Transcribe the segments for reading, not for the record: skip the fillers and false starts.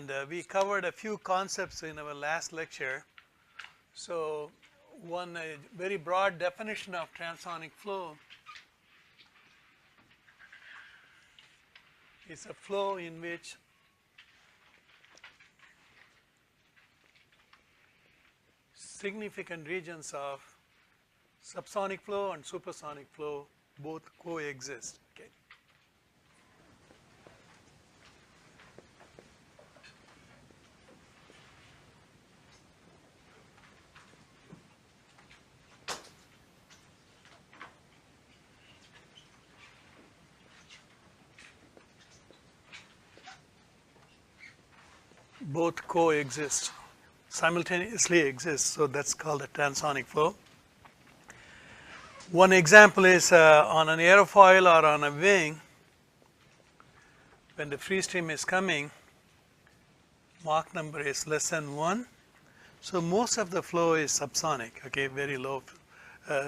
and we covered a few concepts in our last lecture. So one very broad definition of transonic flow is a flow in which significant regions of subsonic flow and supersonic flow both coexist. Okay. Both coexist, simultaneously exist, so that's called a transonic flow. One example is on an aerofoil or on a wing, when the free stream is coming, Mach number is less than 1, so most of the flow is subsonic, okay, very low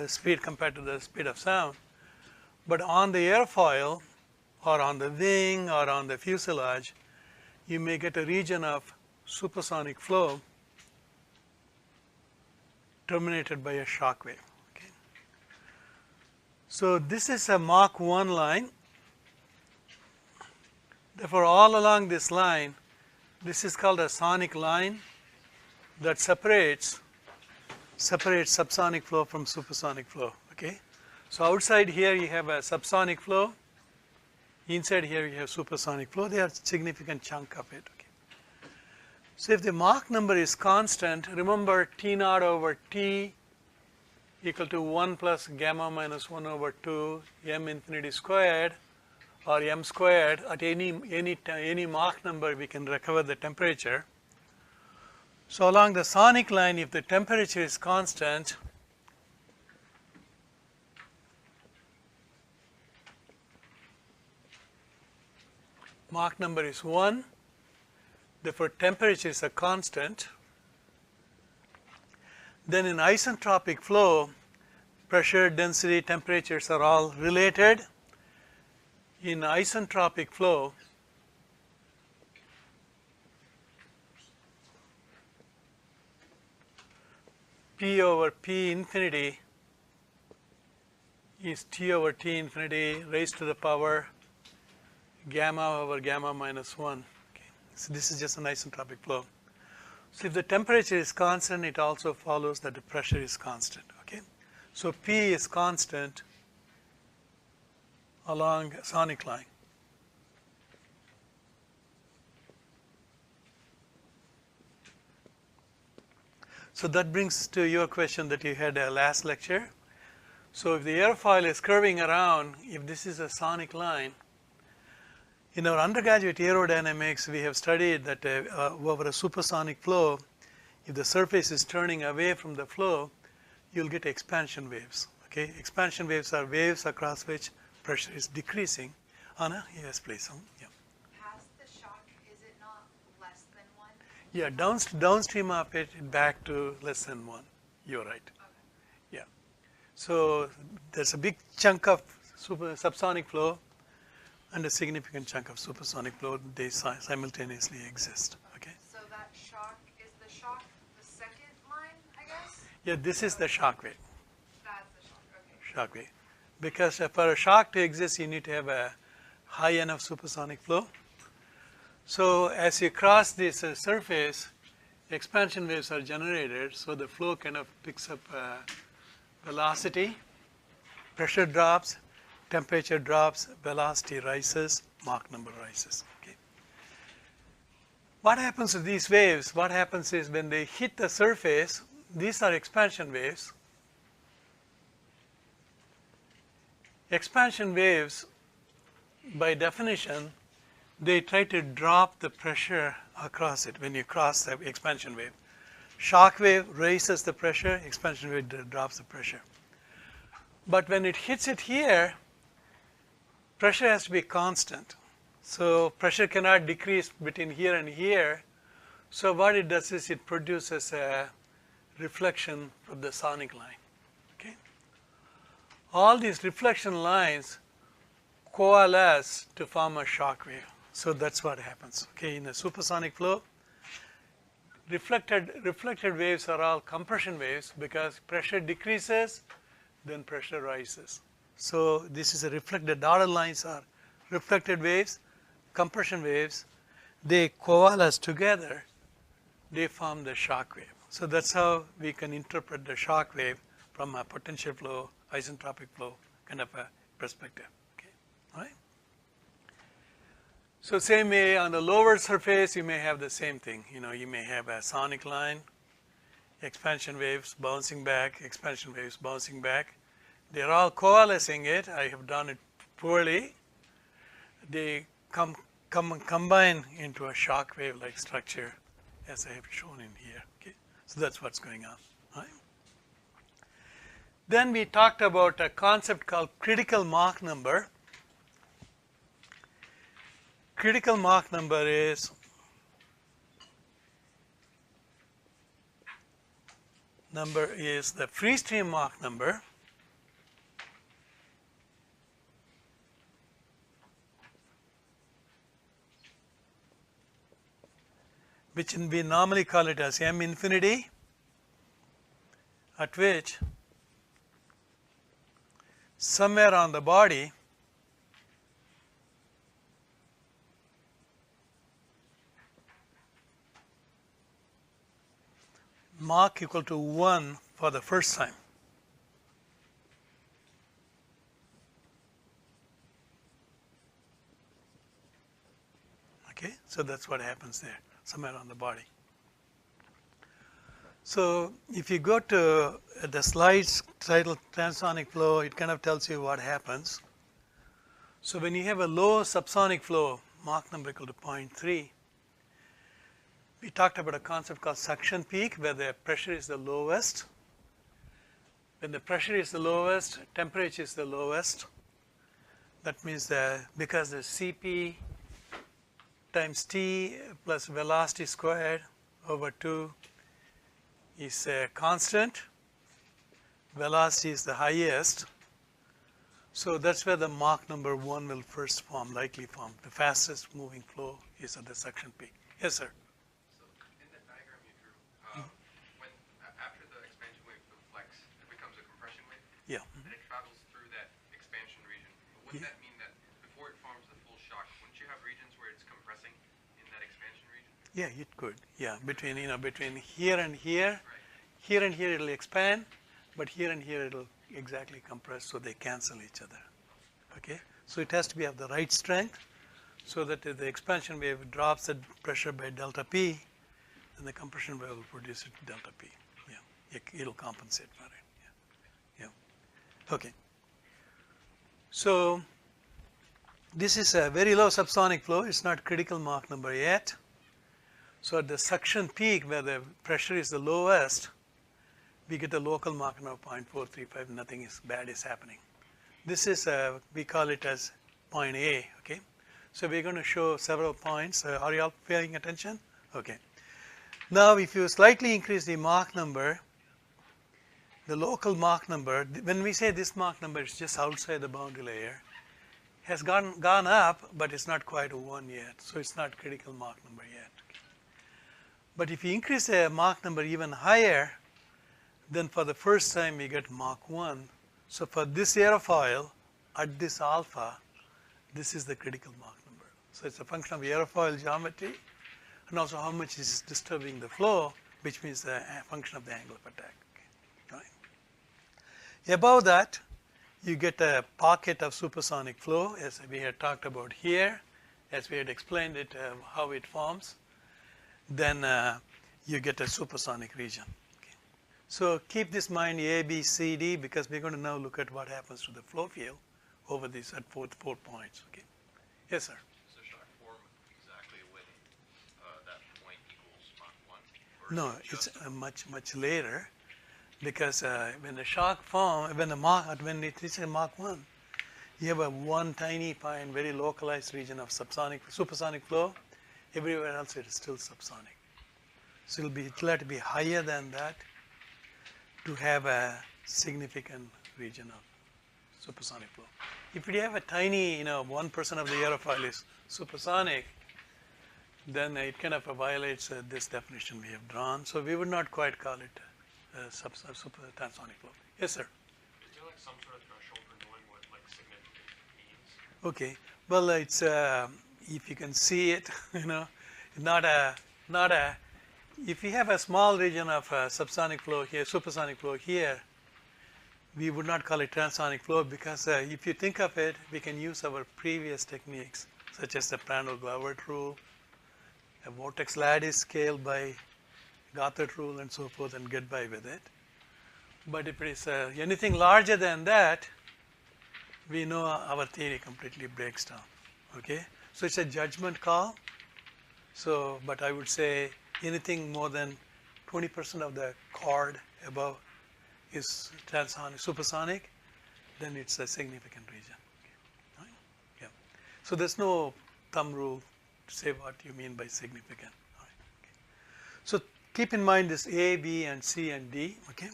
speed compared to the speed of sound. But on the airfoil or on the wing or on the fuselage, you may get a region of supersonic flow terminated by a shock wave. Okay. So this is a Mach 1 line. Therefore, all along this line, this is called a sonic line that separates subsonic flow from supersonic flow. Okay. So outside here you have a subsonic flow. Inside here you have supersonic flow. They are a significant chunk of it. Okay. So if the Mach number is constant, remember T naught over T equal to 1 plus gamma minus 1 over 2 m infinity squared or m squared. At any Mach number we can recover the temperature. So along the sonic line, if the temperature is constant, Mach number is 1, therefore temperature is a constant. Then in isentropic flow, pressure, density, temperatures are all related. In isentropic flow, P over P infinity is T over T infinity raised to the power gamma over gamma minus 1. Okay. So this is just an isentropic flow. So if the temperature is constant, it also follows that the pressure is constant. Okay. So P is constant along sonic line. So that brings to your question that you had last lecture. So if the airfoil is curving around, if this is a sonic line, in our undergraduate aerodynamics, we have studied that over a supersonic flow, if the surface is turning away from the flow, you'll get expansion waves. Okay, expansion waves are waves across which pressure is decreasing. Anna, yes, please. Yeah. Past the shock, is it not less than 1? Yeah, downstream of it, back to less than 1. You're right. Okay. Yeah. So there's a big chunk of subsonic flow and a significant chunk of supersonic flow. They simultaneously exist. Okay. So that shock, is the shock the second line, I guess? Yeah, this is the shock wave. That's the shock, okay. Shock wave. Because for a shock to exist, you need to have a high enough supersonic flow. So as you cross this surface, expansion waves are generated, so the flow kind of picks up velocity, pressure drops, temperature drops, velocity rises, Mach number rises. Okay. What happens to these waves? What happens is when they hit the surface, these are expansion waves. Expansion waves, by definition, they try to drop the pressure across it when you cross the expansion wave. Shock wave raises the pressure, expansion wave drops the pressure. But when it hits it here, pressure has to be constant. So pressure cannot decrease between here and here. So what it does is it produces a reflection from the sonic line. Okay? All these reflection lines coalesce to form a shock wave. So that's what happens. Okay, in a supersonic flow, reflected waves are all compression waves because pressure decreases, then pressure rises. So this is a reflected, dotted lines are reflected waves, compression waves. They coalesce together, they form the shock wave. So that's how we can interpret the shock wave from a potential flow, isentropic flow kind of a perspective. Okay, all right. So same way on the lower surface, you may have the same thing. You may have a sonic line, expansion waves bouncing back, expansion waves bouncing back. They're all coalescing it. I have done it poorly. They combine into a shock wave-like structure, as I have shown in here. Okay, so that's what's going on. Right? Then we talked about a concept called critical Mach number. Critical Mach number is the free stream Mach number which we normally call it as m infinity, at which somewhere on the body Mach equal to 1 for the first time. Okay, so that's what happens there, somewhere on the body. So if you go to the slides titled Transonic Flow, it kind of tells you what happens. So when you have a low subsonic flow, Mach number equal to 0.3, we talked about a concept called suction peak, where the pressure is the lowest. When the pressure is the lowest, temperature is the lowest. That means that because the Cp times T plus velocity squared over 2 is a constant. Velocity is the highest. So that's where the Mach number 1 will first form, likely form. The fastest moving flow is at the suction peak. Yes, sir. So in that diagram you drew, when after the expansion wave deflects, it becomes a compression wave. Yeah. And it travels through that expansion region. But wouldn't that mean that before it forms the full shock, wouldn't you have regions where it's compressing in that expansion region? Yeah, it could. Yeah, between here and here, Right. here and here it'll expand, but here and here it'll exactly compress, so they cancel each other. Okay, so it has to be of the right strength, so that if the expansion wave drops the pressure by delta P, then the compression wave will produce it delta P. Yeah, it'll compensate for it. Yeah. Okay. So this is a very low subsonic flow. It's not critical Mach number yet. So at the suction peak, where the pressure is the lowest, we get a local Mach number of 0.435. Nothing is bad is happening. This is we call it as point A. Okay. So we're going to show several points. Are you all paying attention? Okay. Now, if you slightly increase the Mach number, the local Mach number, when we say this Mach number is just outside the boundary layer, has gone up, but it's not quite a 1 yet. So it's not critical Mach number yet. But if you increase the Mach number even higher, then for the first time we get Mach 1. So for this aerofoil at this alpha, this is the critical Mach number. So it's a function of aerofoil geometry and also how much is disturbing the flow, which means the function of the angle of attack. Okay. Right. Above that, you get a pocket of supersonic flow, as we had talked about here, as we had explained it, how it forms. Then you get a supersonic region. Okay. So keep this in mind, A, B, C, D, because we're going to now look at what happens to the flow field over these at four points. Okay. Yes, sir. So shock form exactly when that point equals Mach 1? Or No, is it it's just much later, because when the shock form, when it reaches Mach 1, you have a one tiny point, very localized region of supersonic flow. Everywhere else it is still subsonic. So it'll have to be higher than that to have a significant region of supersonic flow. If you have a tiny, 1% of the aerofoil is supersonic, then it kind of violates this definition we have drawn. So we would not quite call it super transonic flow. Yes, sir. Is there like some sort of threshold for knowing what like significant means? Okay. Well, it's if you can see it, not a. If we have a small region of subsonic flow here, supersonic flow here, we would not call it transonic flow because if you think of it, we can use our previous techniques such as the Prandtl-Glavert rule, a vortex lattice scale by Gothard rule and so forth and get by with it. But if it is anything larger than that, we know our theory completely breaks down. Okay, so it's a judgment call. So, but I would say anything more than 20% of the chord above is transonic, supersonic, then it's a significant region. Okay. Right? Yeah. So there's no thumb rule to say what you mean by significant. All right. Okay. So keep in mind this A, B, and C and D. Okay.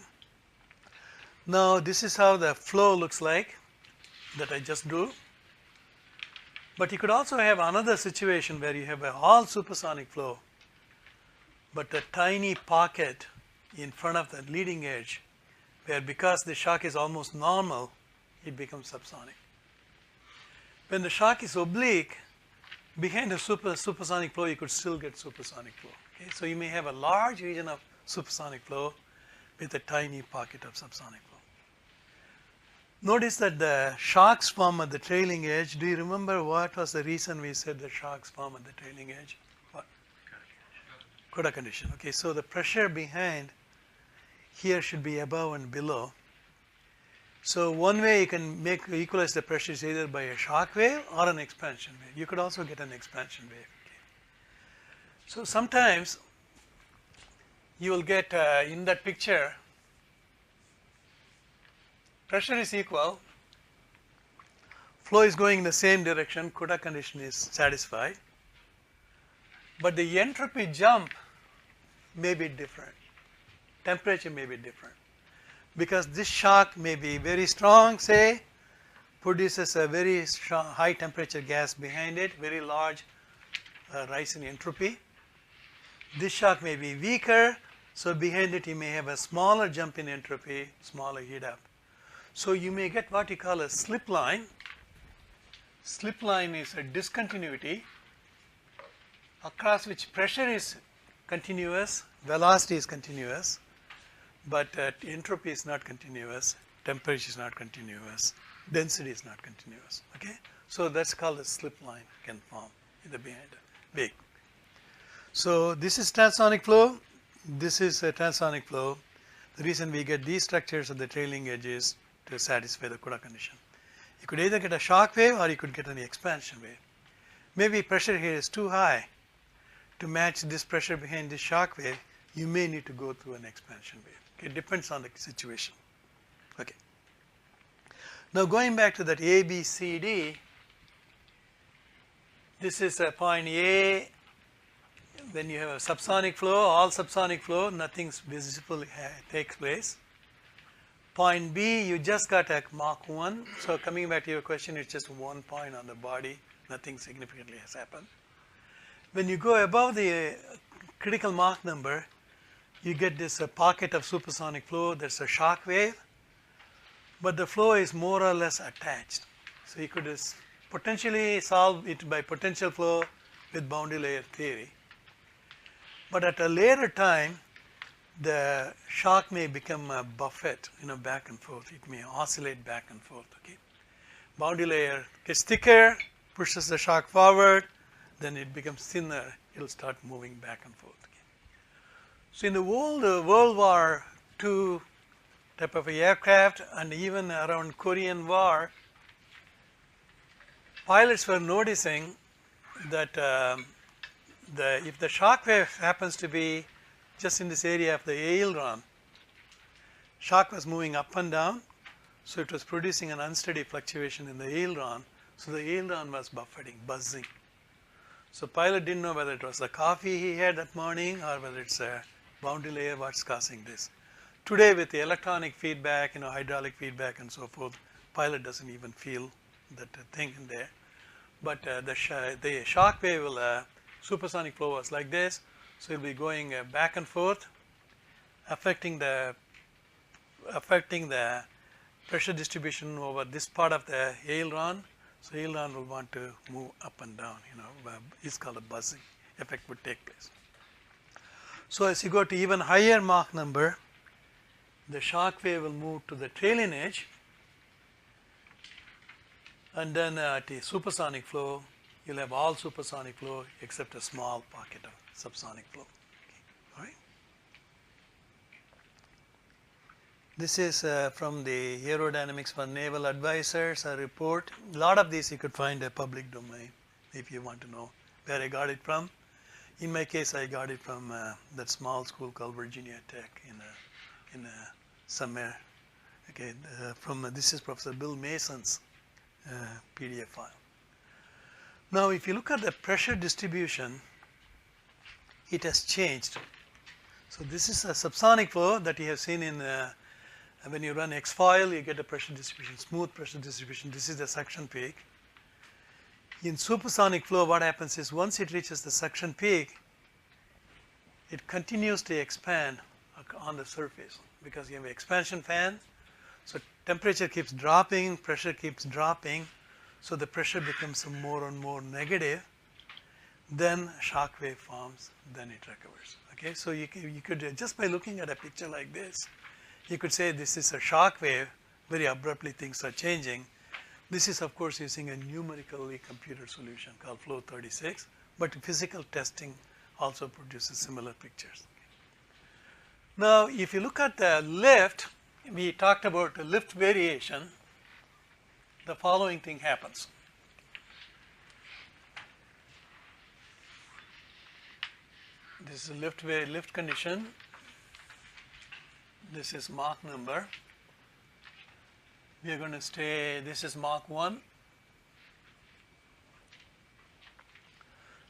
Now this is how the flow looks like that I just drew. But you could also have another situation where you have a all supersonic flow, but a tiny pocket in front of the leading edge where because the shock is almost normal, it becomes subsonic. When the shock is oblique, behind a supersonic flow, you could still get supersonic flow. Okay? So you may have a large region of supersonic flow with a tiny pocket of subsonic flow. Notice that the shocks form at the trailing edge. Do you remember what was the reason we said the shocks form at the trailing edge? What? Coda condition. Okay, so the pressure behind here should be above and below. So one way you can equalize the pressure is either by a shock wave or an expansion wave. You could also get an expansion wave. Okay. So sometimes you will get in that picture, pressure is equal, flow is going in the same direction, Coda condition is satisfied, but the entropy jump may be different, temperature may be different, because this shock may be very strong, say, produces a very strong, high temperature gas behind it, very large rise in entropy. This shock may be weaker, so behind it you may have a smaller jump in entropy, smaller heat up. So you may get what you call a slip line. Slip line is a discontinuity across which pressure is continuous, velocity is continuous, but entropy is not continuous, temperature is not continuous, density is not continuous. Okay, so that's called a slip line can form in the behind the wake. So this is transonic flow. This is a transonic flow. The reason we get these structures at the trailing edges to satisfy the Coda condition. You could either get a shock wave or you could get an expansion wave. Maybe pressure here is too high to match this pressure behind this shock wave. You may need to go through an expansion wave. Okay, it depends on the situation. Okay. Now going back to that A, B, C, D, this is a point A. When you have a subsonic flow, all subsonic flow, nothing visible takes place. Point B, you just got a Mach 1. So coming back to your question, it's just 1 point on the body. Nothing significantly has happened. When you go above the critical Mach number, you get this pocket of supersonic flow. There's a shock wave, but the flow is more or less attached. So you could potentially solve it by potential flow with boundary layer theory. But at a later time, the shock may become a buffet, back and forth. It may oscillate back and forth. Okay, boundary layer gets thicker, pushes the shock forward, then it becomes thinner. It'll start moving back and forth. Okay. So in the World War II type of aircraft, and even around Korean War, pilots were noticing that if the shock wave happens to be just in this area of the aileron, shock was moving up and down, so it was producing an unsteady fluctuation in the aileron, so the aileron was buffeting, buzzing. So pilot didn't know whether it was the coffee he had that morning or whether it's a boundary layer what's causing this. Today with the electronic feedback, hydraulic feedback and so forth, pilot doesn't even feel that thing in there. but the shock wave will, supersonic flow was like this, so it will be going back and forth, affecting the pressure distribution over this part of the aileron. So aileron will want to move up and down, it's called a buzzing effect would take place. So as you go to even higher Mach number, the shock wave will move to the trailing edge, and then at the supersonic flow, you'll have all supersonic flow except a small pocket of subsonic flow. Okay. All right. This is from the Aerodynamics for Naval Advisors, a report. A lot of these you could find a public domain if you want to know where I got it from. In my case, I got it from that small school called Virginia Tech in somewhere. Okay, this is Professor Bill Mason's PDF file. Now, if you look at the pressure distribution, it has changed. So this is a subsonic flow that you have seen in when you run X-foil, you get a pressure distribution, smooth pressure distribution. This is the suction peak. In supersonic flow, what happens is once it reaches the suction peak, it continues to expand on the surface because you have an expansion fan. So temperature keeps dropping, pressure keeps dropping, so the pressure becomes more and more negative. Then shock wave forms, then it recovers. Okay, so you could just by looking at a picture like this, you could say this is a shock wave. Very abruptly things are changing. This is of course using a numerically computed solution called Flow 36, but physical testing also produces similar pictures. Now, if you look at the lift, we talked about the lift variation. The following thing happens. This is a lift condition. This is Mach number. We are going to stay, this is Mach 1.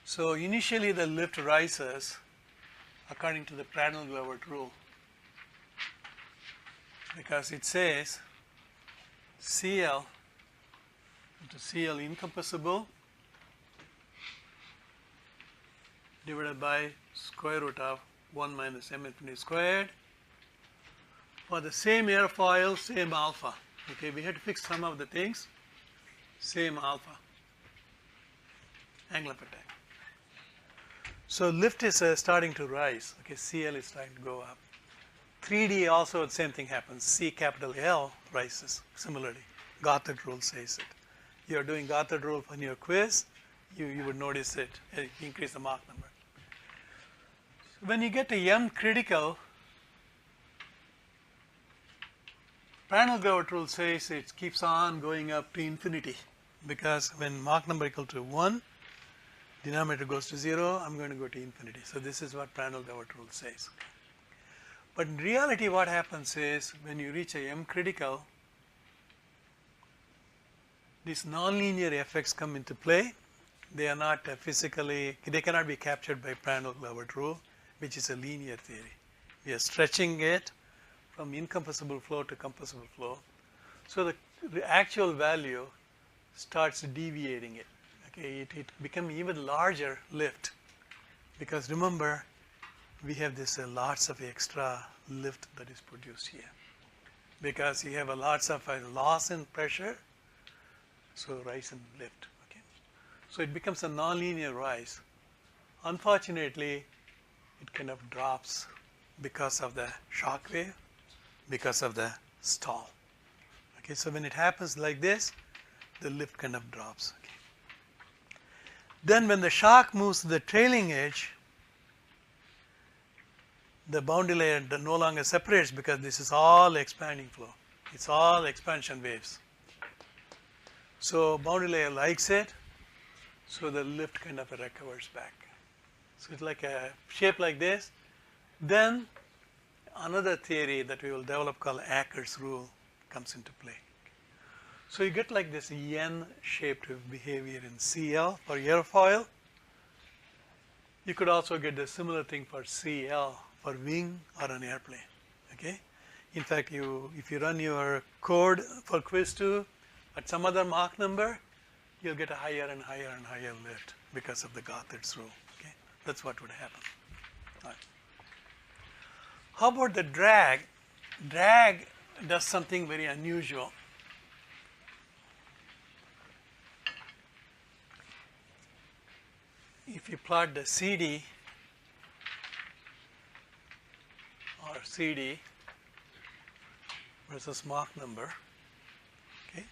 So initially the lift rises according to the Prandtl-Glavert rule, because it says CL into CL incompressible divided by square root of 1 minus m infinity squared. For the same airfoil, same alpha. Okay, we had to fix some of the things. Same alpha, angle of attack. So lift is starting to rise. Okay, CL is starting to go up. 3D also the same thing happens. C capital L rises similarly. Gothard rule says it. You are doing Gothard rule on your quiz, you would notice it. Increase the Mach number. When you get to M critical, Prandtl-Glavert rule says it keeps on going up to infinity, because when Mach number equal to 1, denominator goes to 0, I'm going to go to infinity. So this is what Prandtl-Glavert rule says. But in reality what happens is when you reach a M critical, these nonlinear effects come into play. They are not they cannot be captured by Prandtl-Glavert rule, which is a linear theory. We are stretching it from incompressible flow to compressible flow. So the actual value starts deviating it. Okay, it becomes even larger lift, because remember we have this lots of extra lift that is produced here, because you have lots of loss in pressure, so rise in lift. Okay, so it becomes a nonlinear rise. Unfortunately, it kind of drops because of the shock wave, because of the stall. Okay, so when it happens like this, the lift kind of drops. Okay. Then when the shock moves to the trailing edge, the boundary layer no longer separates, because this is all expanding flow. It's all expansion waves. So boundary layer likes it, so the lift kind of recovers back. So it's like a shape like this. Then another theory that we will develop called Acker's rule comes into play. So you get like this N-shaped behavior in CL for airfoil. You could also get the similar thing for CL for wing or an airplane. Okay. In fact, if you run your code for quiz 2 at some other Mach number, you'll get a higher and higher and higher lift because of the Gothard through. Okay, that's what would happen. All right. How about the drag? Drag does something very unusual. If you plot the CD or CD versus Mach number, okay.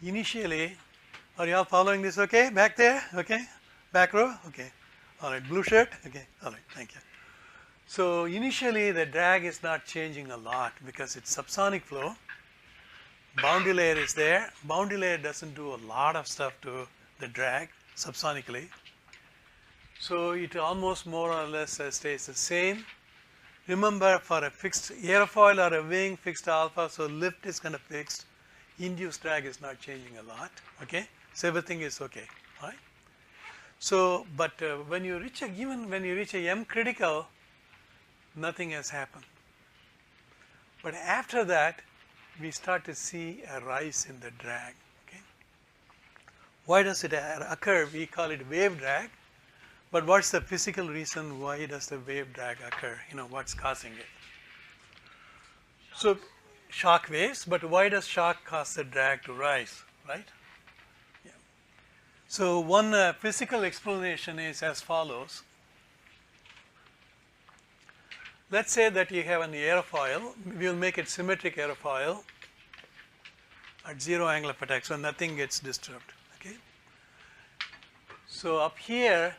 Initially, are you all following this okay? Back there? Okay? Back row? Okay. All right. Blue shirt? Okay. All right. Thank you. So initially the drag is not changing a lot because it's subsonic flow. Boundary layer is there. Boundary layer doesn't do a lot of stuff to the drag subsonically. So it almost more or less stays the same. Remember, for a fixed airfoil or a wing, fixed alpha, so lift is kind of fixed. Induced drag is not changing a lot. Okay, so everything is okay. All right. So, but when you reach even when you reach a M critical, nothing has happened. But after that, we start to see a rise in the drag. Okay. Why does it occur? We call it wave drag. But what's the physical reason why does the wave drag occur? You know, what's causing it? So, shock waves, but why does shock cause the drag to rise, right? Yeah. So, one physical explanation is as follows. Let's say that you have an airfoil. We will make it symmetric airfoil at zero angle of attack, so nothing gets disturbed. Okay. So up here,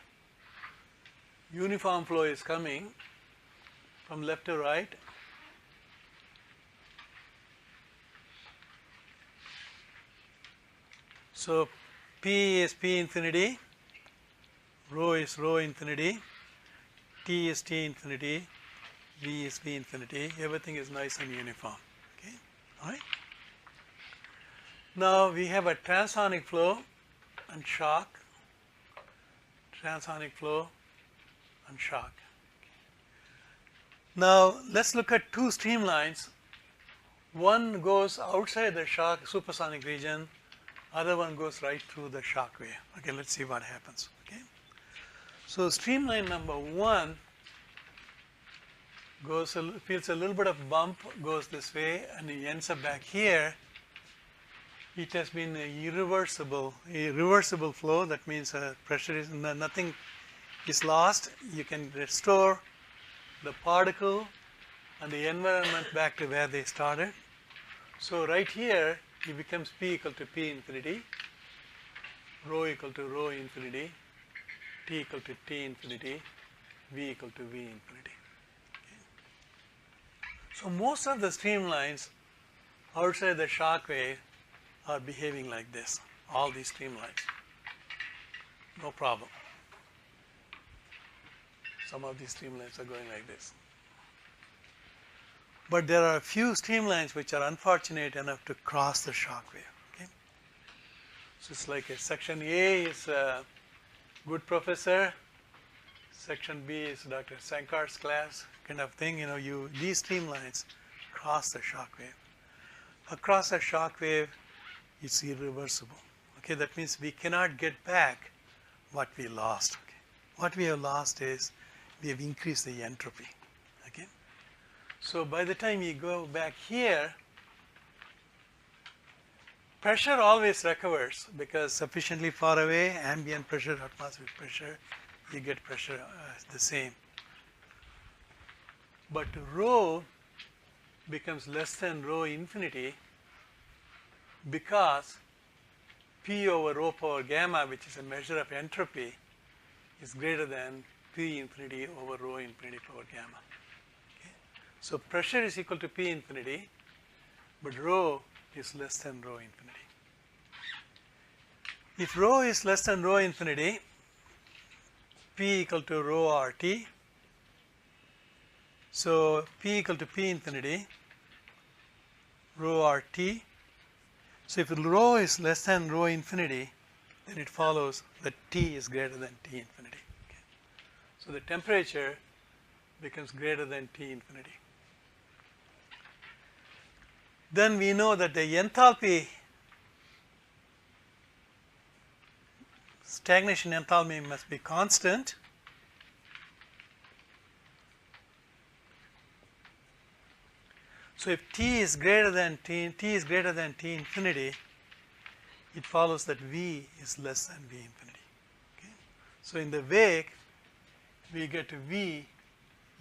uniform flow is coming from left to right. So P is P infinity, rho is rho infinity, T is T infinity, V is V infinity, everything is nice and uniform. Okay, all right. Now we have a transonic flow and shock, transonic flow and shock. Now let's look at two streamlines. One goes outside the shock supersonic region, other one goes right through the shock wave. Okay, let's see what happens. Okay, so streamline number one goes feels a little bit of bump, goes this way, and it ends up back here. It has been a reversible flow. That means pressure is nothing is lost. You can restore the particle and the environment back to where they started. So right here, it becomes P equal to P infinity, rho equal to rho infinity, T equal to T infinity, V equal to V infinity. So most of the streamlines outside the shock wave are behaving like this, all these streamlines. No problem. Some of these streamlines are going like this. But there are a few streamlines which are unfortunate enough to cross the shock wave. Okay? So it's like a section A is a good professor, section B is Dr. Sankar's class kind of thing. You know, these streamlines cross the shock wave. Across a shock wave, it's irreversible. Okay, that means we cannot get back what we lost. Okay? What we have lost is we have increased the entropy. Okay? So by the time you go back here, pressure always recovers because sufficiently far away, ambient pressure, atmospheric pressure, you get pressure the same. But rho becomes less than rho infinity because P over rho power gamma, which is a measure of entropy, is greater than P infinity over rho infinity power gamma. Okay? So pressure is equal to P infinity, but rho is less than rho infinity. If rho is less than rho infinity, P equal to rho RT. So P equal to P infinity, rho RT. So if rho is less than rho infinity, then it follows that T is greater than T infinity. Okay. So the temperature becomes greater than T infinity. Then we know that the enthalpy stagnation enthalpy must be constant. So if t is greater than t is greater than t infinity, it follows that v is less than v infinity. Okay? So in the wake, we get to v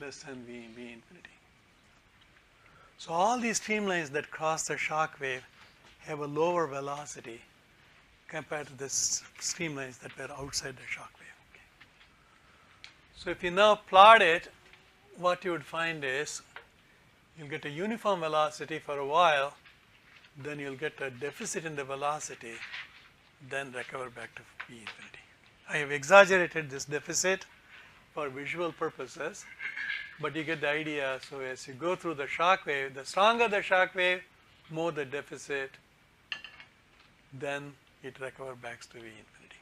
less than v infinity. So all these streamlines that cross the shock wave have a lower velocity compared to the streamlines that were outside the shock wave. Okay. So if you now plot it, what you would find is you'll get a uniform velocity for a while, then you'll get a deficit in the velocity, then recover back to v infinity. I have exaggerated this deficit for visual purposes, but you get the idea. So as you go through the shock wave, the stronger the shock wave, more the deficit, then it recovers back to v infinity.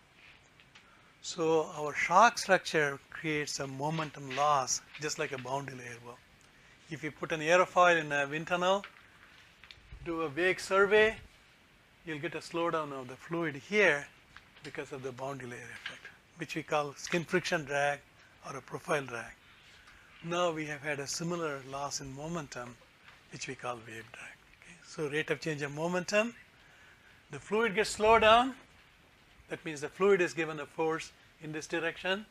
So our shock structure creates a momentum loss, just like a boundary layer will. If you put an aerofoil in a wind tunnel, do a wake survey, you'll get a slowdown of the fluid here because of the boundary layer effect, which we call skin friction drag or a profile drag. Now we have had a similar loss in momentum, which we call wave drag. Okay? So rate of change of momentum, the fluid gets slowed down. That means the fluid is given a force in this direction.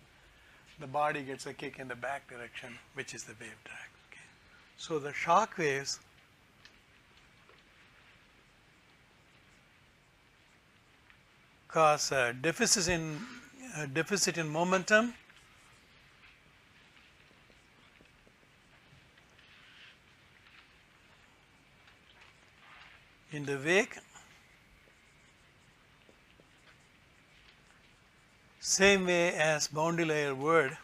The body gets a kick in the back direction, which is the wave drag. Okay? So the shock waves cause a deficit in momentum. In the wake, same way as boundary layer would,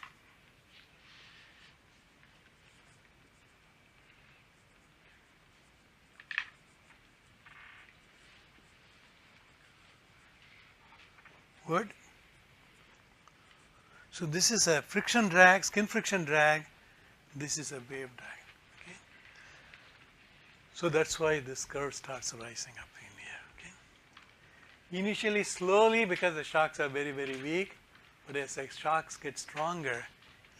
so this is a friction drag, skin friction drag, this is a wave drag. Okay? So that's why this curve starts rising up in here. Okay? Initially slowly because the shocks are very, very weak, but as the shocks get stronger,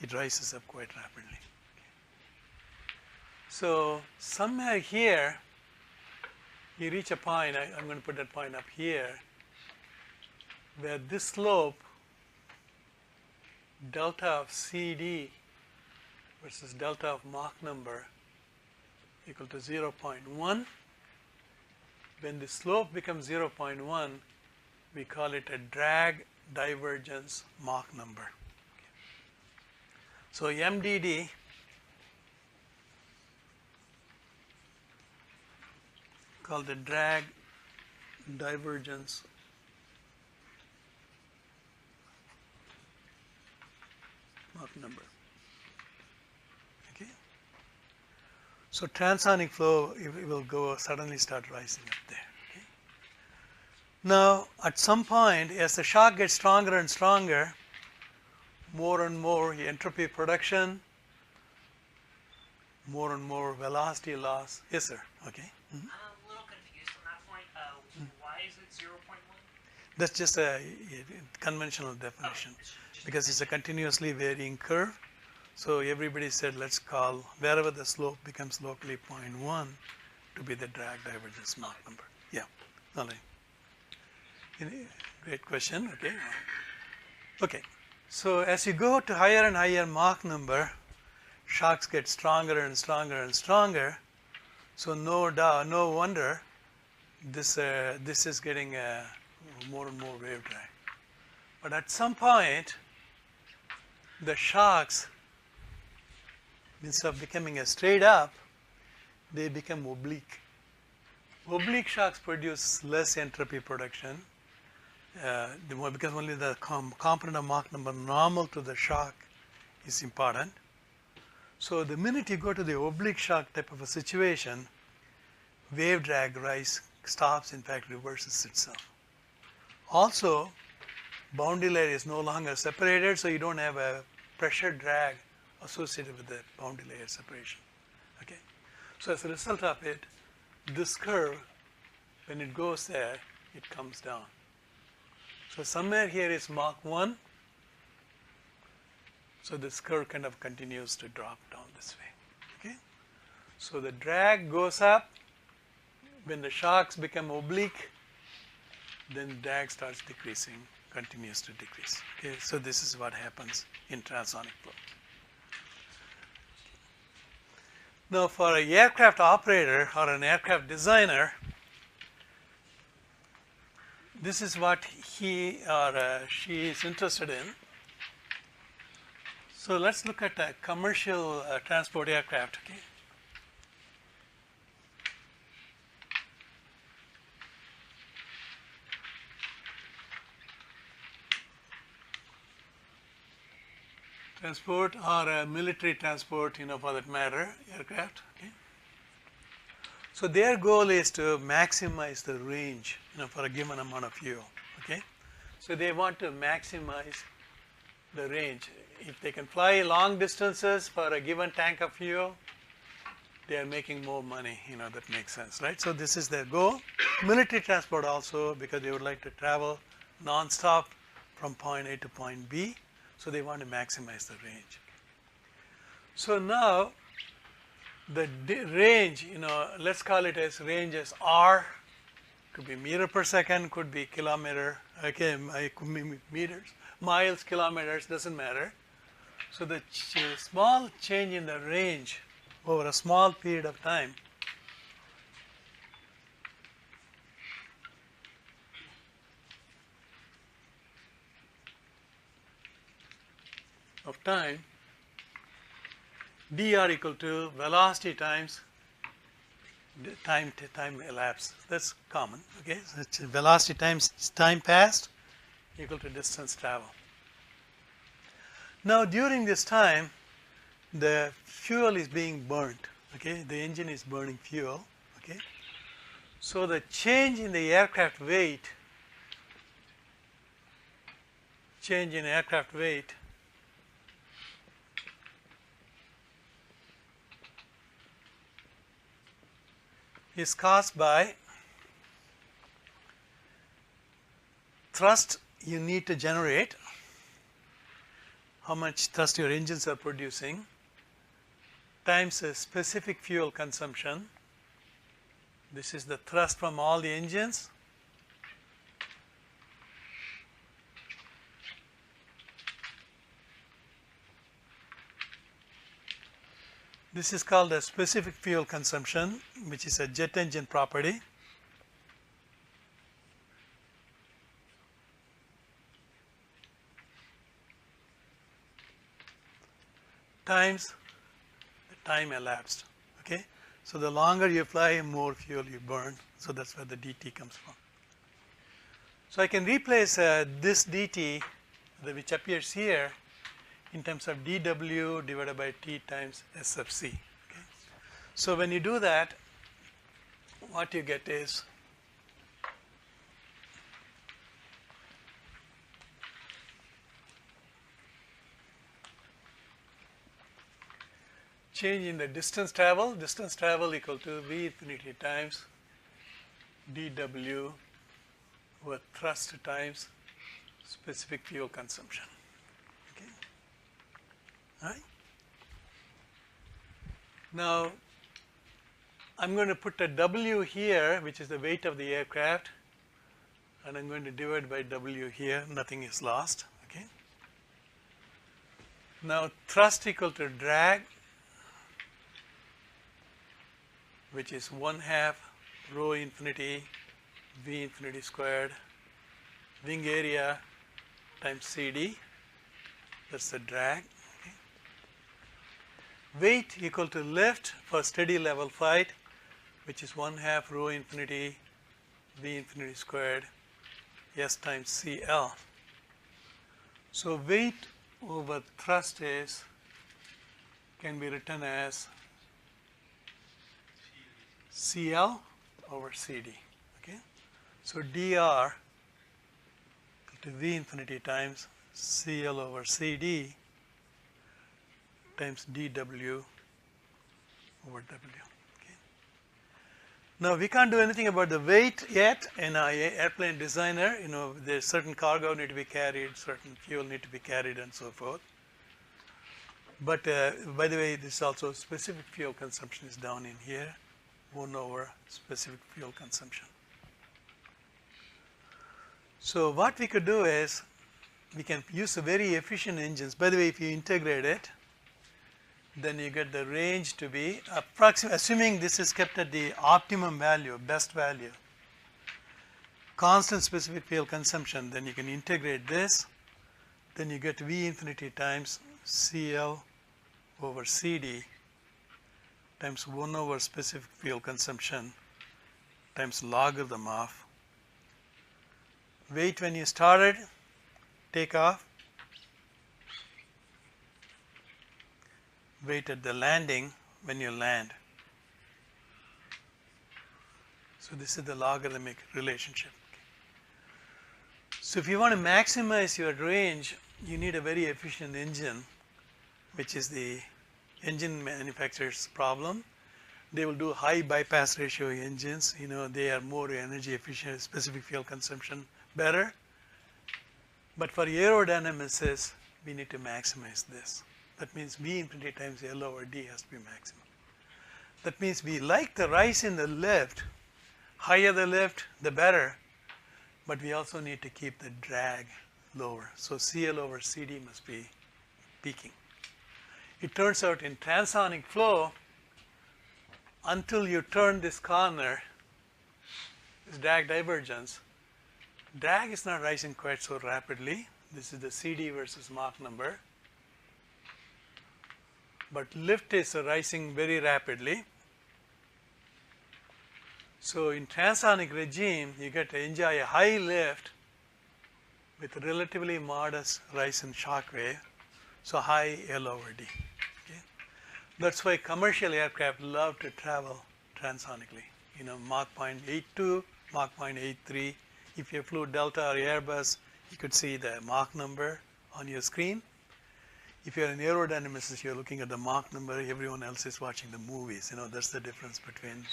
it rises up quite rapidly. Okay? So somewhere here, you reach a point, I'm going to put that point up here, where this slope, delta of CD versus delta of Mach number equal to 0.1. When the slope becomes 0.1, we call it a drag divergence Mach number. Okay. So MDD called the drag divergence Mach number. Okay. So transonic flow, it will go suddenly start rising up there. Okay. Now, at some point, as the shock gets stronger and stronger, more and more entropy production, more and more velocity loss. Yes, sir. Okay. Mm-hmm. I'm a little confused on that point. Why is it 0.1? That's just a conventional definition because it's a continuously varying curve. So everybody said let's call wherever the slope becomes locally 0.1 to be the drag divergence Mach number. Yeah. Only. Great question. Okay. Okay. So as you go to higher and higher Mach number, shocks get stronger and stronger and stronger. So no wonder this is getting more and more wave drag. But at some point, the shocks, instead of becoming a straight up, they become oblique. Oblique shocks produce less entropy production because only the component of Mach number normal to the shock is important. So the minute you go to the oblique shock type of a situation, wave drag rise stops, in fact reverses itself. Also, boundary layer is no longer separated, so you don't have a pressure drag associated with the boundary layer separation. Okay? So as a result of it, this curve, when it goes there, it comes down. So somewhere here is Mach 1. So this curve kind of continues to drop down this way. Okay? So the drag goes up. When the shocks become oblique, then drag starts decreasing, continues to decrease. Okay? So this is what happens in transonic flow. Now for an aircraft operator or an aircraft designer, this is what he or she is interested in. So let's look at a commercial transport aircraft. Okay? Transport or a military transport, for that matter, aircraft. Okay? So their goal is to maximize the range, for a given amount of fuel. Okay? So they want to maximize the range. If they can fly long distances for a given tank of fuel, they are making more money. That makes sense, right? So this is their goal. Military transport also, because they would like to travel non-stop from point A to point B. So they want to maximize the range. So now the range, let's call it as range as R, could be meter per second, could be kilometer, okay, it could be meters, miles, kilometers, doesn't matter. So the small change in the range over a small period of time dr equal to velocity times time elapsed. That's common. Okay, so it's velocity times time passed equal to distance traveled. Now during this time, the fuel is being burnt. Okay, the engine is burning fuel. Okay, so the change in the aircraft weight, is caused by thrust you need to generate, how much thrust your engines are producing, times a specific fuel consumption. This is the thrust from all the engines. This is called a specific fuel consumption, which is a jet engine property. Times the time elapsed. Okay? So the longer you fly, more fuel you burn. So that's where the dt comes from. So I can replace this dt, which appears here, in terms of dw divided by t times s sub c. Okay? So when you do that, what you get is change in the distance travel equal to v infinity times dw over thrust times specific fuel consumption. Okay. All right. Now I'm going to put a w here, which is the weight of the aircraft, and I'm going to divide by w here. Nothing is lost. Okay. Now thrust equal to drag, which is 1/2 rho infinity v infinity squared wing area times CD. That's the drag. Okay. Weight equal to lift for steady level flight, which is 1/2 rho infinity v infinity squared s times CL. So weight over thrust can be written as CL over CD. Okay, so dr to v infinity times CL over CD times dw over w. Okay. Now we can't do anything about the weight yet in our airplane designer. There's certain cargo need to be carried, certain fuel need to be carried, and so forth. But by the way, this also specific fuel consumption is down in here, 1 over specific fuel consumption. So what we could do is we can use a very efficient engines. By the way, if you integrate it, then you get the range to be approximately, assuming this is kept at the optimum value, best value, constant specific fuel consumption, then you can integrate this, then you get V infinity times CL over CD times 1 over specific fuel consumption times logarithm of weight when you started, take off, weight at the landing when you land. So this is the logarithmic relationship. So if you want to maximize your range, you need a very efficient engine, which is the engine manufacturer's problem. They will do high bypass ratio engines. They are more energy efficient, specific fuel consumption better. But for aerodynamicists, we need to maximize this. That means V infinity times L over D has to be maximum. That means we like the rise in the lift. Higher the lift, the better. But we also need to keep the drag lower. So CL over CD must be peaking. It turns out in transonic flow, until you turn this corner, this drag divergence, drag is not rising quite so rapidly. This is the CD versus Mach number. But lift is rising very rapidly. So in transonic regime, you get to enjoy a high lift with a relatively modest rise in shock wave, so high L over D. Okay? That's why commercial aircraft love to travel transonically. Mach 0.82, Mach 0.83. If you flew Delta or Airbus, you could see the Mach number on your screen. If you're an aerodynamicist, you're looking at the Mach number, everyone else is watching the movies. That's the difference between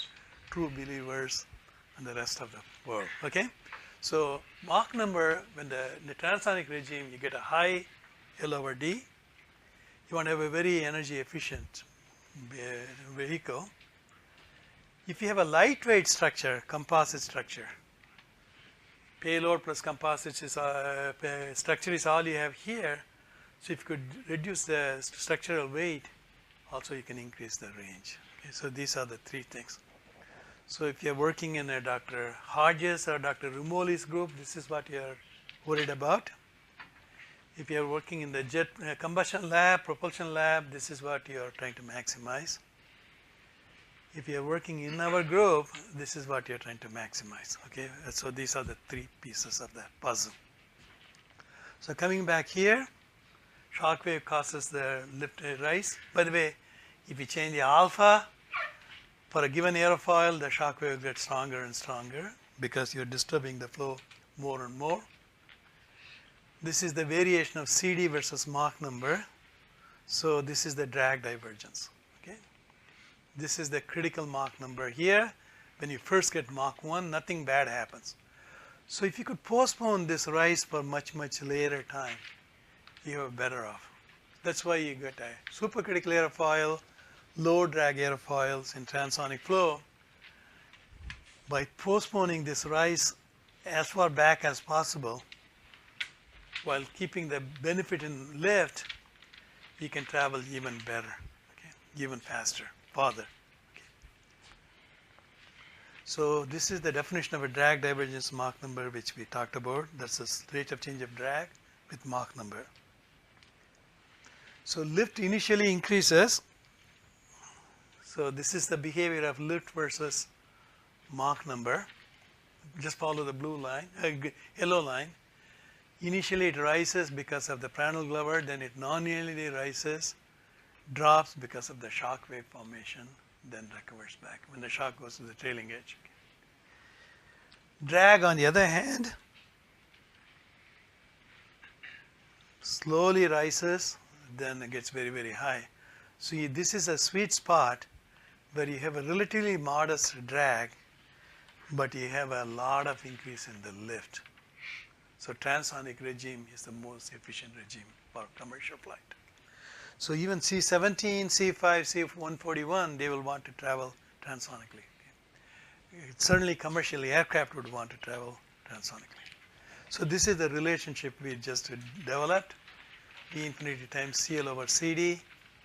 true believers and the rest of the world. Okay? So Mach number, when the transonic regime, you get a high L over D. You want to have a very energy efficient vehicle. If you have a lightweight structure, composite structure, payload plus composite is structure is all you have here. So if you could reduce the structural weight, also you can increase the range. Okay, so these are the three things. So if you're working in a Dr. Hodges or Dr. Rumoli's group, this is what you're worried about. If you're working in the jet combustion lab, propulsion lab, this is what you're trying to maximize. If you're working in our group, this is what you're trying to maximize. Okay, so these are the three pieces of that puzzle. So coming back here, shock wave causes the lift rise. By the way, if you change the alpha for a given aerofoil, the shock wave gets stronger and stronger because you're disturbing the flow more and more. This is the variation of CD versus Mach number. So this is the drag divergence. Okay, this is the critical Mach number here. When you first get Mach 1, nothing bad happens. So if you could postpone this rise for much, much later time, you are better off. That's why you get a supercritical aerofoil, low drag airfoils in transonic flow. By postponing this rise as far back as possible, while keeping the benefit in lift, you can travel even better, okay? Even faster, farther. Okay. So this is the definition of a drag divergence Mach number, which we talked about. That's the rate of change of drag with Mach number. So lift initially increases. So this is the behavior of lift versus Mach number. Just follow the blue line, yellow line. Initially it rises because of the Prandtl-Glover, then it non-linearly rises, drops because of the shock wave formation, then recovers back when the shock goes to the trailing edge. Drag, on the other hand, slowly rises, then it gets very, very high. So this is a sweet spot where you have a relatively modest drag but you have a lot of increase in the lift. So transonic regime is the most efficient regime for commercial flight. So even C-17, C-5, C-141, they will want to travel transonically. Certainly commercially aircraft would want to travel transonically. So this is the relationship we just developed. V infinity times CL over CD,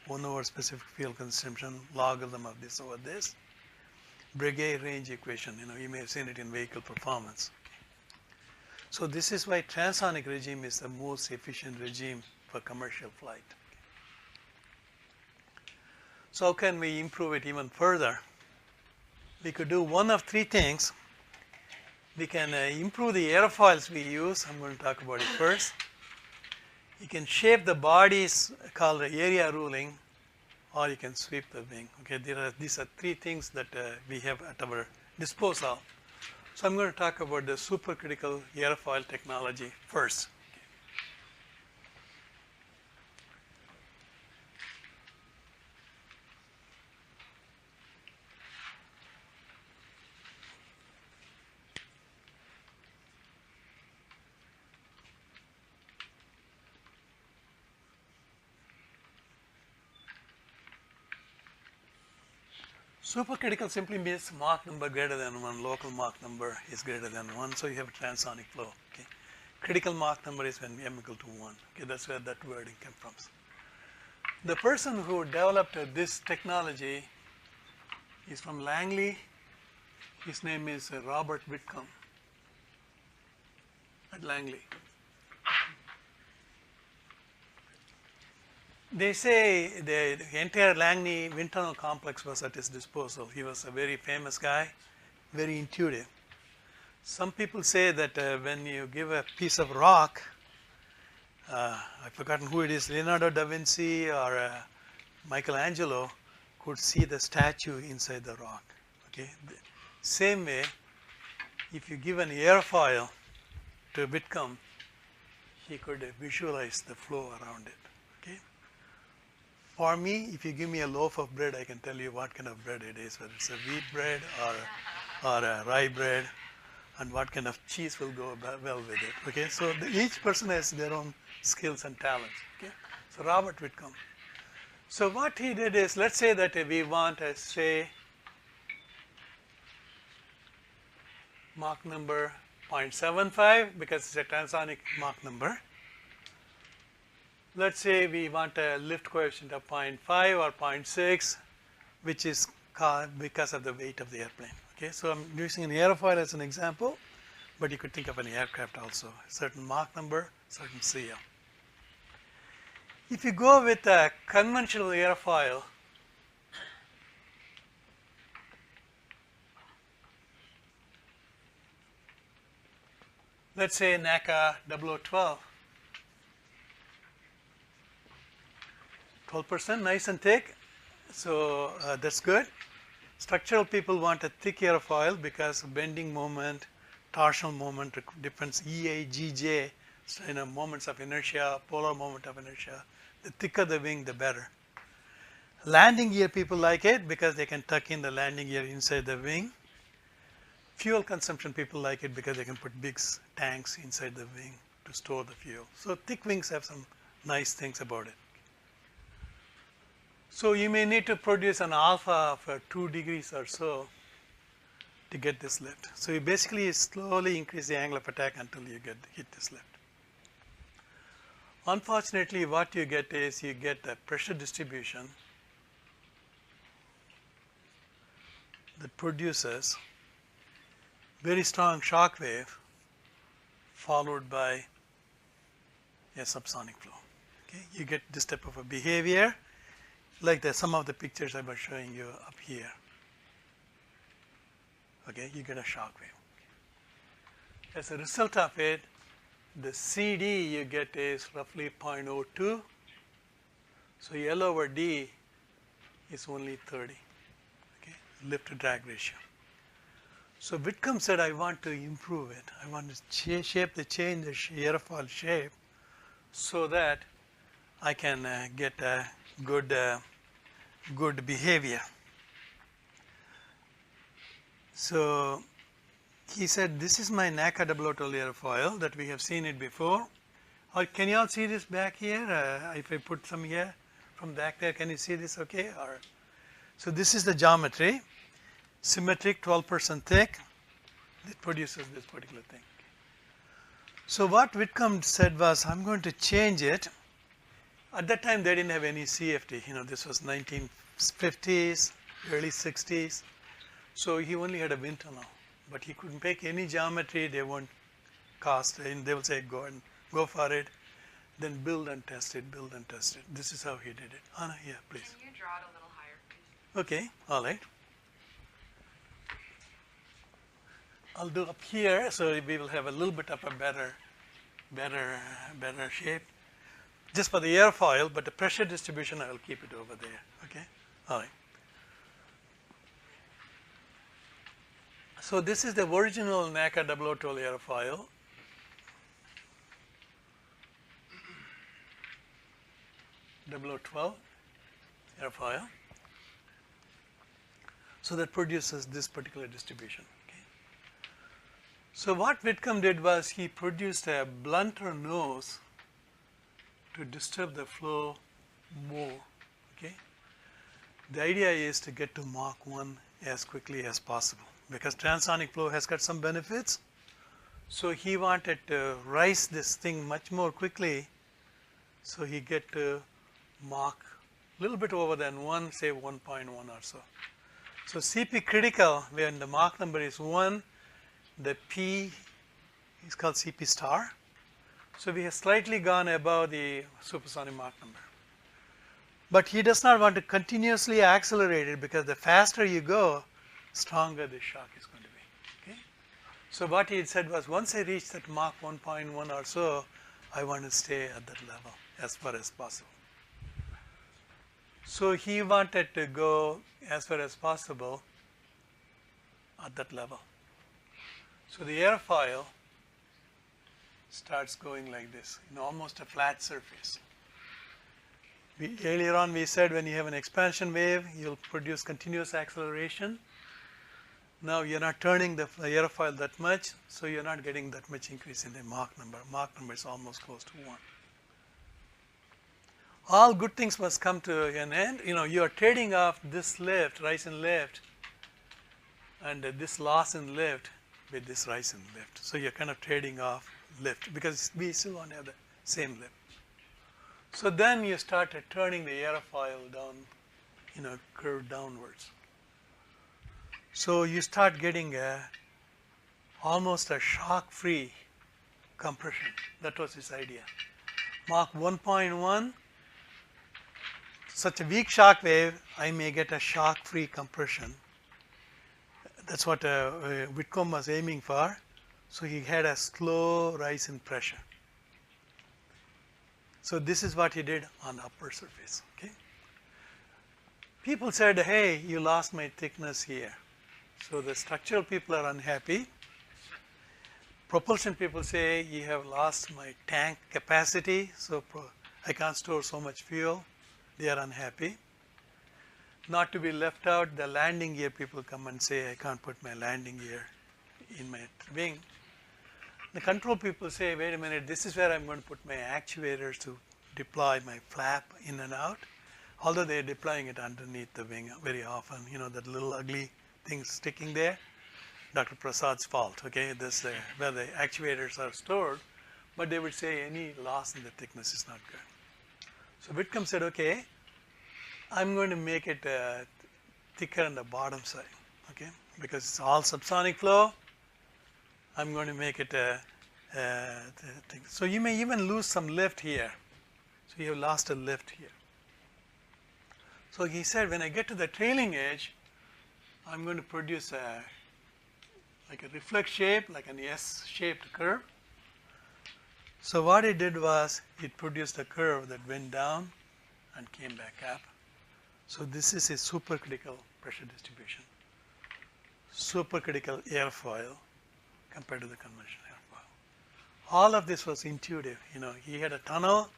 1 over specific fuel consumption, logarithm of this over this. Breguet range equation, you may have seen it in vehicle performance. So this is why transonic regime is the most efficient regime for commercial flight. So how can we improve it even further? We could do one of three things. We can improve the airfoils we use. I'm going to talk about it first. You can shape the bodies called area ruling, or you can sweep the wing. Okay, these are three things that we have at our disposal. So I'm going to talk about the supercritical airfoil technology first. Supercritical simply means Mach number greater than 1, local Mach number is greater than 1, so you have a transonic flow. Okay. Critical Mach number is when m equal to 1. Okay, that's where that wording comes from. The person who developed this technology is from Langley. His name is Robert Whitcomb at Langley. They say the entire Langley wind tunnel complex was at his disposal. He was a very famous guy, very intuitive. Some people say that when you give a piece of rock, I've forgotten who it is, Leonardo da Vinci or Michelangelo could see the statue inside the rock. Okay? The same way, if you give an airfoil to Whitcomb, he could visualize the flow around it. Okay? For me, if you give me a loaf of bread, I can tell you what kind of bread it is, whether it's a wheat bread or a rye bread, and what kind of cheese will go well with it. Okay, so each person has their own skills and talents. Okay, so Robert Whitcomb. So what he did is, let's say that we want to say Mach number 0.75 because it's a transonic Mach number. Let's say we want a lift coefficient of 0.5 or 0.6, which is because of the weight of the airplane. Okay, so I'm using an airfoil as an example, but you could think of an aircraft also, a certain Mach number, certain CL. If you go with a conventional airfoil, let's say NACA 0012, 12%, nice and thick, so that's good. Structural people want a thick airfoil because bending moment, torsional moment depends EA, GJ, moments of inertia, polar moment of inertia. The thicker the wing, the better. Landing gear people like it because they can tuck in the landing gear inside the wing. Fuel consumption people like it because they can put big tanks inside the wing to store the fuel. So thick wings have some nice things about it. So you may need to produce an alpha of 2 degrees or so to get this lift. So you basically slowly increase the angle of attack until you hit this lift. Unfortunately, what you get is you get a pressure distribution that produces very strong shock wave followed by a subsonic flow. Okay? You get this type of a behavior like some of the pictures I was showing you up here. Okay, you get a shock wave. As a result of it, the CD you get is roughly 0.02. So L over D is only 30. Okay, lift to drag ratio. So Whitcomb said, I want to improve it. I want to change the airfoil shape so that I can get a good behavior. So he said, this is my NACA double auto airfoil that we have seen it before. Or can you all see this back here? If I put some here from back there, can you see this okay? Or, so this is the geometry, symmetric, 12% thick. It produces this particular thing. So what Whitcomb said was, I'm going to change it. At that time, they didn't have any CFD. You know, this was 1950s, early 60s. So he only had a wind tunnel, but he couldn't pick any geometry. They won't cost, and they will say, go for it. Then build and test it, build and test it. This is how he did it. Anna, yeah, please. Can you draw it a little higher, please? Okay, all right. I'll do up here, so we will have a little bit of a better shape. Just for the airfoil, but the pressure distribution, I will keep it over there. Okay, all right. So this is the original NACA double auto airfoil. Double O 12 airfoil. So that produces this particular distribution. So what Whitcomb did was he produced a blunter nose to disturb the flow more. Okay. The idea is to get to Mach 1 as quickly as possible because transonic flow has got some benefits. So he wanted to rise this thing much more quickly. So he get to Mach a little bit over than 1, say 1.1 or so. So CP critical, when the Mach number is 1, the P is called CP star. So we have slightly gone above the supersonic Mach number. But he does not want to continuously accelerate it because the faster you go, stronger the shock is going to be. Okay? So what he said was, once I reach that Mach 1.1 or so, I want to stay at that level as far as possible. So he wanted to go as far as possible at that level. So the airfoil starts going like this, in almost a flat surface. Earlier on we said when you have an expansion wave, you'll produce continuous acceleration. Now you're not turning the airfoil that much, so you're not getting that much increase in the Mach number. Mach number is almost close to 1. All good things must come to an end. You know, you are trading off this lift, rise in lift, and this loss in lift with this rise in lift. So you're kind of trading off lift because we still don't have the same lift. So then you started turning the airfoil down, you know, curve downwards. So you start getting almost a shock-free compression. That was his idea. Mach 1.1, such a weak shock wave, I may get a shock-free compression. That's what Whitcomb was aiming for. So he had a slow rise in pressure. So this is what he did on the upper surface. Okay. People said, hey, you lost my thickness here. So the structural people are unhappy. Propulsion people say, you have lost my tank capacity, so I can't store so much fuel. They are unhappy. Not to be left out, the landing gear people come and say, I can't put my landing gear in my wing. The control people say, wait a minute, this is where I'm going to put my actuators to deploy my flap in and out. Although they're deploying it underneath the wing very often, you know, that little ugly thing sticking there. Dr. Prasad's fault, okay, this where the actuators are stored, but they would say any loss in the thickness is not good. So Whitcomb said, okay, I'm going to make it thicker on the bottom side, okay, because it's all subsonic flow. I'm going to make it thick. So you may even lose some lift here. So you have lost a lift here. So he said, when I get to the trailing edge, I'm going to produce like a reflex shape, like an S-shaped curve. So what it did was it produced a curve that went down and came back up. So this is a supercritical pressure distribution, supercritical airfoil compared to the conventional airfoil. All of this was intuitive. You know, he had a tunnel.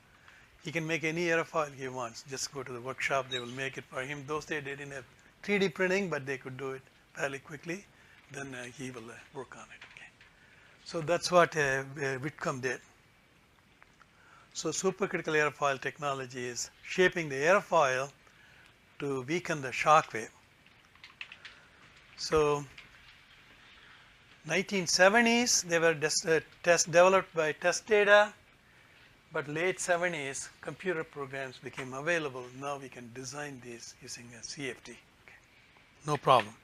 He can make any airfoil he wants. Just go to the workshop, they will make it for him. Those days they didn't have 3D printing, but they could do it fairly quickly. then he will work on it. Okay. So that's what Whitcomb did. So supercritical airfoil technology is shaping the airfoil to weaken the shock wave. So 1970s they were developed by test data, but late 70s computer programs became available. Now we can design these using a CFD. Okay. No problem.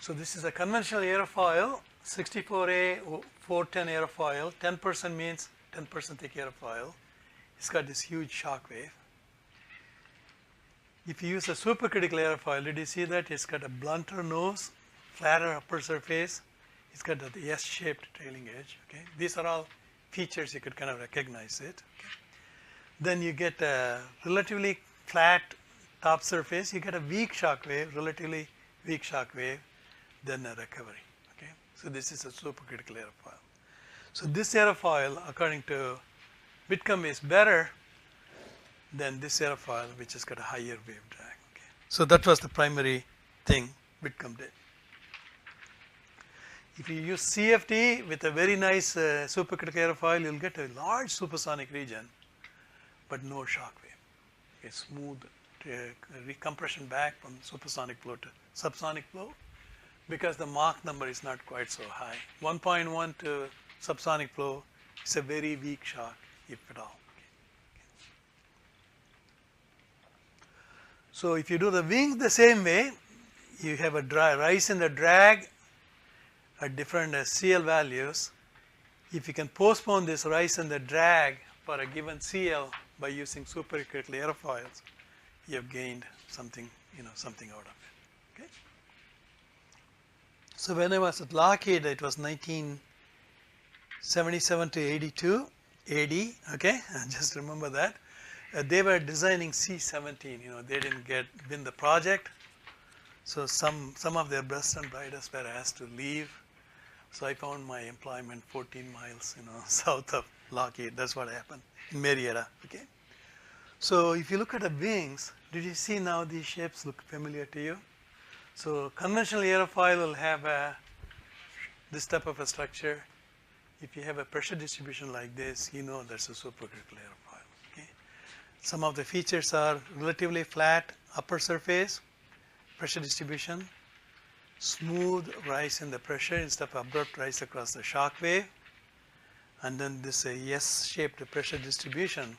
So this is a conventional airfoil, 64A 410 airfoil. 10% means 10% thick airfoil. It's got this huge shock wave. If you use a supercritical airfoil, did you see that? It's got a blunter nose, flatter upper surface. It's got the S-shaped trailing edge. Okay, these are all features you could kind of recognize it. Okay. Then you get a relatively flat top surface. You get a weak shock wave, relatively weak shock wave, then a recovery. Okay, so this is a supercritical airfoil. So this airfoil, according to Whitcomb, is better than this airfoil, which has got a higher wave drag. Okay. So that was the primary thing Whitcomb did. If you use CFD with a very nice supercritical airfoil, you'll get a large supersonic region, but no shock wave. A smooth recompression back from supersonic flow to subsonic flow, because the Mach number is not quite so high. 1.1 to subsonic flow is a very weak shock, if at all. So if you do the wings the same way, you have a rise in the drag at different CL values. If you can postpone this rise in the drag for a given CL by using supercritical airfoils, you have gained something, something out of it. Okay. So when I was at Lockheed, it was 1977 to 82 AD. Okay, just remember that. They were designing C-17. They didn't win the project, so some of their best and brightest were asked to leave. So I found my employment 14 miles, south of Lockheed. That's what happened in Marietta. Okay. So if you look at the wings, did you see now these shapes look familiar to you? So conventional airfoil will have this type of a structure. If you have a pressure distribution like this, that's a supercritical airfoil. Okay. Some of the features are relatively flat upper surface, pressure distribution, smooth rise in the pressure instead of abrupt rise across the shock wave, and then this S-shaped pressure distribution.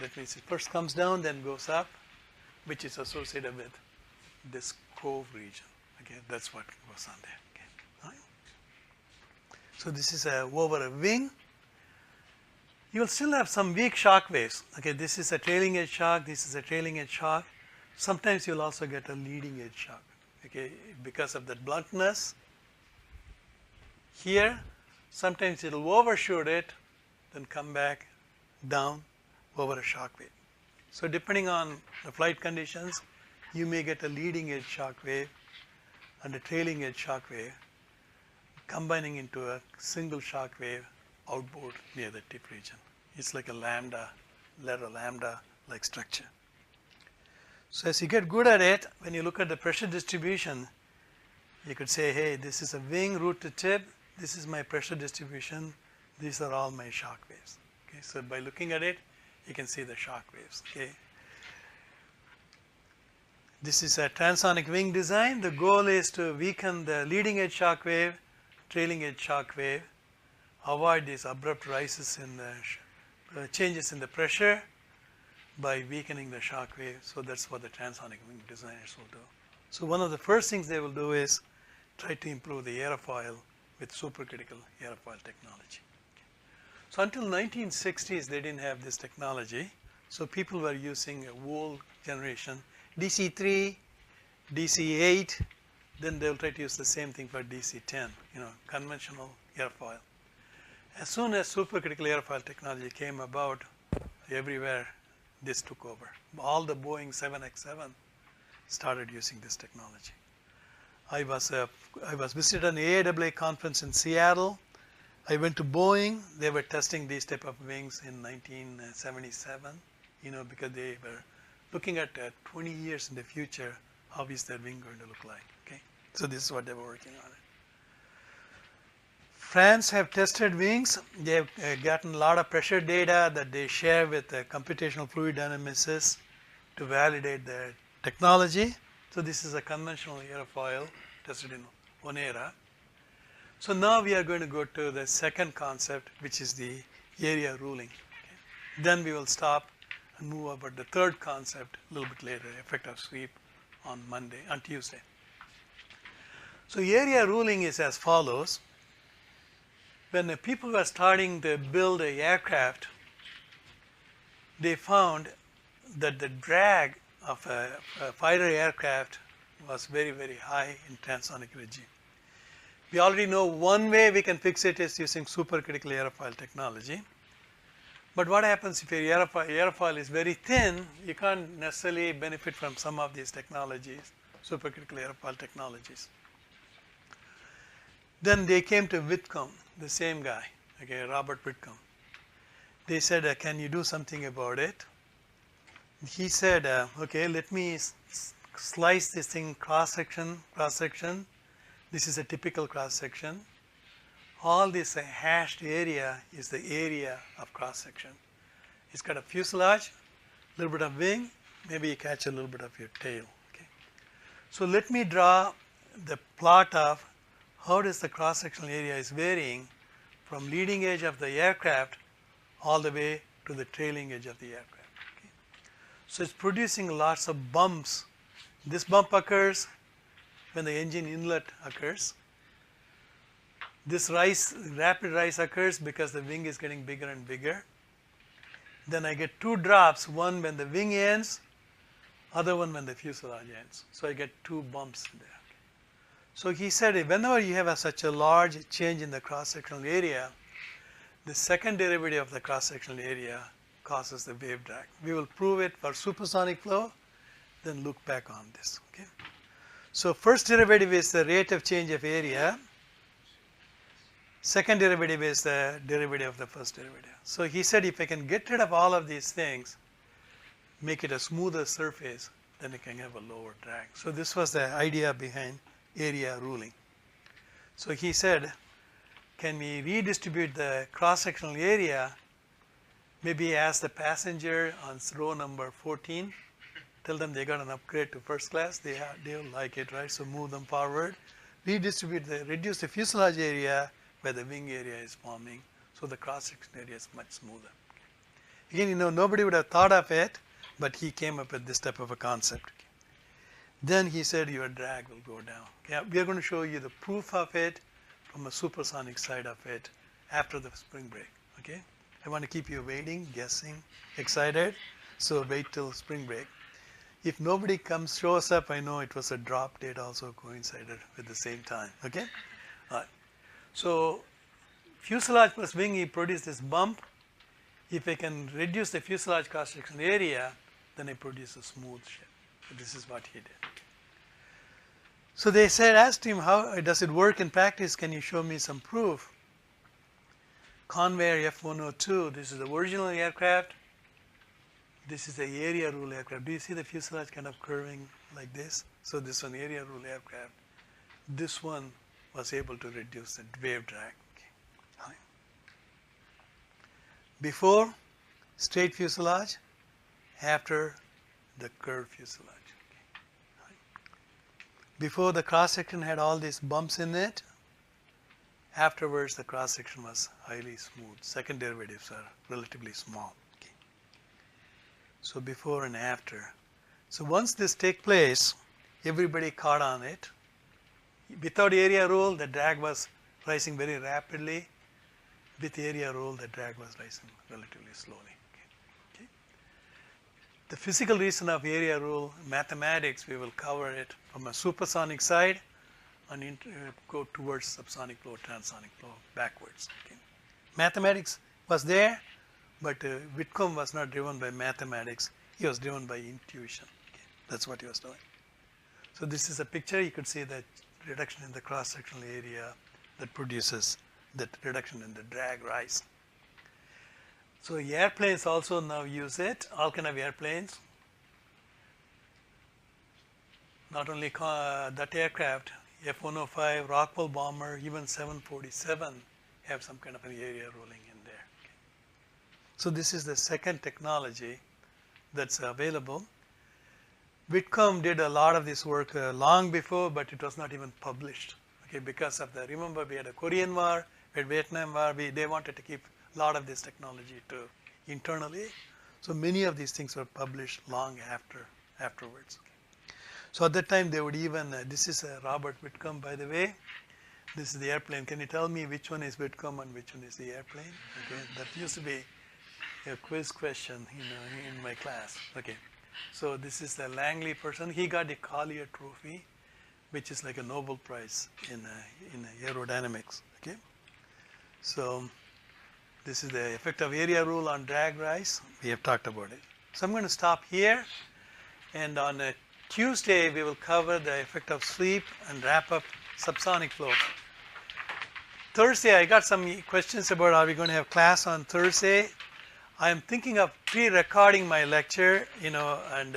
That means it first comes down, then goes up, which is associated with this cove region. Okay, that's what goes on there. Okay. All right. So this is over a wing. You will still have some weak shock waves. Okay, this is a trailing edge shock, this is a trailing edge shock. Sometimes you'll also get a leading edge shock. Okay, because of that bluntness here, sometimes it'll overshoot it, then come back down over a shock wave. So depending on the flight conditions, you may get a leading edge shock wave and a trailing edge shock wave combining into a single shock wave outboard near the tip region. It's like a lambda like structure. So as you get good at it, when you look at the pressure distribution, you could say, hey, this is a wing root to tip, this is my pressure distribution, these are all my shock waves. Okay, so by looking at it, you can see the shock waves. Okay. This is a transonic wing design. The goal is to weaken the leading edge shock wave, trailing edge shock wave, avoid these abrupt rises in the changes in the pressure by weakening the shock wave. So that's what the transonic wing designers will do. So one of the first things they will do is try to improve the airfoil with supercritical airfoil technology. So until 1960s, they didn't have this technology. So people were using a old generation, DC-3, DC-8, then they'll try to use the same thing for DC-10, conventional airfoil. As soon as supercritical airfoil technology came about, everywhere this took over. All the Boeing 7X7 started using this technology. I was visited an AAA conference in Seattle. I went to Boeing. They were testing these type of wings in 1977, because they were looking at 20 years in the future, how is their wing going to look like, okay? So this is what they were working on. France have tested wings. They have gotten a lot of pressure data that they share with the computational fluid dynamicists to validate their technology. So this is a conventional airfoil tested in one era. So now we are going to go to the second concept, which is the area ruling. Okay. Then we will stop and move over the third concept a little bit later, effect of sweep on Tuesday. So area ruling is as follows. When the people were starting to build an aircraft, they found that the drag of a fighter aircraft was very, very high in transonic regime. We already know one way we can fix it is using supercritical airfoil technology. But what happens if your airfoil is very thin? You can't necessarily benefit from some of these technologies, supercritical airfoil technologies. Then they came to Whitcomb, the same guy, okay, Robert Whitcomb. They said, can you do something about it? He said, okay, let me slice this thing cross-section. This is a typical cross-section. All this hashed area is the area of cross-section. It's got a fuselage, a little bit of wing, maybe you catch a little bit of your tail. Okay. So let me draw the plot of how does the cross-sectional area is varying from leading edge of the aircraft all the way to the trailing edge of the aircraft. Okay. So it's producing lots of bumps. This bump occurs when the engine inlet occurs. This rapid rise occurs because the wing is getting bigger and bigger. Then I get two drops, one when the wing ends, other one when the fuselage ends. So I get two bumps there. So he said whenever you have such a large change in the cross-sectional area, the second derivative of the cross-sectional area causes the wave drag. We will prove it for supersonic flow, then look back on this. Okay. So first derivative is the rate of change of area. Second derivative is the derivative of the first derivative. So he said if I can get rid of all of these things, make it a smoother surface, then I can have a lower drag. So this was the idea behind area ruling. So he said, can we redistribute the cross-sectional area, maybe ask the passenger on row number 14, tell them they got an upgrade to first class, they'll like it, right? So move them forward, reduce the fuselage area where the wing area is forming, so the cross-section area is much smoother. Again, nobody would have thought of it, but he came up with this type of a concept. Then he said your drag will go down. Okay, we are going to show you the proof of it from a supersonic side of it after the spring break. Okay, I want to keep you waiting, guessing, excited. So wait till spring break. If nobody shows up, I know it was a drop date also coincided with the same time. Okay, all right. So fuselage plus wing, he produced this bump. If I can reduce the fuselage cross-section area, then I produce a smooth shape. So this is what he did. So they asked him, how does it work in practice? Can you show me some proof? Convair F-102, this is the original aircraft. This is the area rule aircraft. Do you see the fuselage kind of curving like this? So this one, area rule aircraft. This one was able to reduce the wave drag. Okay. Before, straight fuselage. After, the curved fuselage. Before, the cross-section had all these bumps in it. Afterwards, the cross-section was highly smooth. Second derivatives are relatively small. Okay. So before and after. So once this takes place, everybody caught on it. Without area rule, the drag was rising very rapidly. With area rule, the drag was rising relatively slowly. Okay. The physical reason of area rule, mathematics, we will cover it from a supersonic side and go towards subsonic flow, transonic flow, backwards. Okay. Mathematics was there, but Whitcomb was not driven by mathematics. He was driven by intuition. Okay. That's what he was doing. So this is a picture. You could see the reduction in the cross-sectional area that produces that reduction in the drag rise. So airplanes also now use it, all kind of airplanes. Not only that aircraft, F-105, Rockwell bomber, even 747 have some kind of an area ruling in there. Okay. So this is the second technology that's available. Whitcomb did a lot of this work long before, but it was not even published. Okay, because of the, remember we had a Korean War, we had Vietnam War, they wanted to keep a lot of this technology too internally. So many of these things were published long afterwards. Okay. So at that time they would even, this is Robert Whitcomb, by the way. This is the airplane. Can you tell me which one is Whitcomb and which one is the airplane? Okay, that used to be a quiz question, in my class. Okay, so this is the Langley person. He got the Collier Trophy, which is like a Nobel Prize in aerodynamics. Okay, so this is the effect of area rule on drag rise. We have talked about it. So I'm going to stop here, and on Tuesday we will cover the effect of sweep and wrap up subsonic flow. Thursday, I got some questions about are we going to have class on Thursday. I'm thinking of pre-recording my lecture, and